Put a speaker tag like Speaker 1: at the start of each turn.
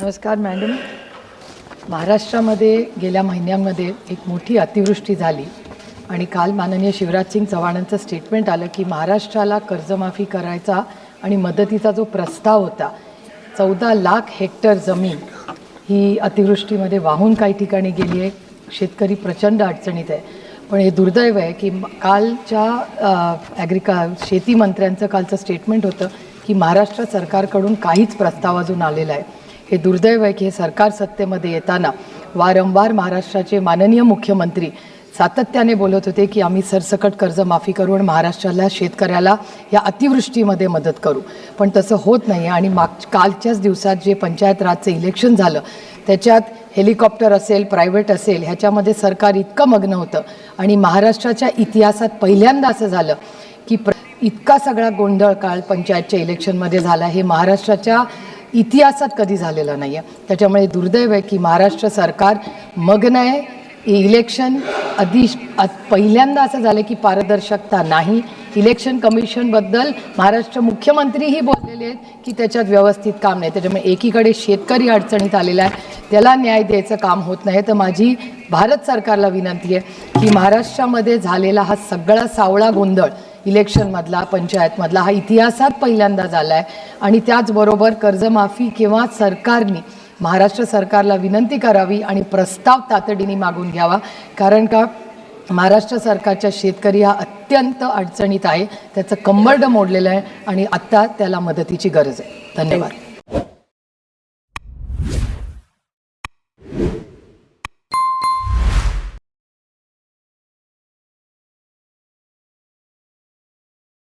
Speaker 1: नमस्कार मॅडम. महाराष्ट्रामध्ये गेल्या महिन्यांमध्ये एक मोठी अतिवृष्टी झाली आणि काल माननीय शिवराजसिंग चव्हाणांचं स्टेटमेंट आलं की महाराष्ट्राला कर्जमाफी करायचा आणि मदतीचा जो प्रस्ताव होता 14 लाख हेक्टर जमीन ही अतिवृष्टीमध्ये वाहून काही ठिकाणी गेली आहे. शेतकरी प्रचंड अडचणीत आहे. पण हे दुर्दैव आहे की कालच्या शेती मंत्र्यांचं कालचं स्टेटमेंट होतं की महाराष्ट्र सरकारकडून काहीच प्रस्ताव अजून आलेला आहे. हे दुर्दैव आहे की हे सरकार सत्तेमध्ये येताना वारंवार महाराष्ट्राचे माननीय मुख्यमंत्री सातत्याने बोलत होते की आम्ही सरसकट कर्जमाफी करू आणि महाराष्ट्राला शेतकऱ्याला या अतिवृष्टीमध्ये मदत करू. पण तसं होत नाही. आणि कालच्याच दिवसात जे पंचायत राजचं इलेक्शन झालं त्याच्यात हेलिकॉप्टर असेल, प्रायव्हेट असेल, ह्याच्यामध्ये सरकार इतकं मग्न होतं आणि महाराष्ट्राच्या इतिहासात पहिल्यांदा असं झालं की इतका सगळा गोंधळ काल पंचायतच्या इलेक्शनमध्ये झाला. हे महाराष्ट्राच्या इतिहासात कधी झालेलं नाही आहे. त्याच्यामुळे दुर्दैव आहे की महाराष्ट्र सरकार मग्न आहे. इलेक्शन पहिल्यांदा असं झालं की पारदर्शकता नाही. इलेक्शन कमिशनबद्दल महाराष्ट्र मुख्यमंत्रीही बोललेले आहेत की त्याच्यात व्यवस्थित काम नाही. त्याच्यामुळे एकीकडे शेतकरी अडचणीत आलेला आहे, त्याला न्याय द्यायचं काम होत नाही. तर माझी भारत सरकारला विनंती आहे की महाराष्ट्रामध्ये झालेला हा सगळा सावळा गोंधळ इलेक्शनमधला, पंचायतमधला, हा इतिहासात पहिल्यांदा झाला आहे. आणि त्याचबरोबर कर्जमाफी किंवा सरकारने महाराष्ट्र सरकारला विनंती करावी आणि प्रस्ताव तातडीने मागून घ्यावा. कारण का महाराष्ट्र सरकारच्या शेतकरी हा अत्यंत अडचणीत आहे. त्याचं कंबरडं मोडलेलं आहे आणि आत्ता त्याला मदतीची गरज आहे. धन्यवाद.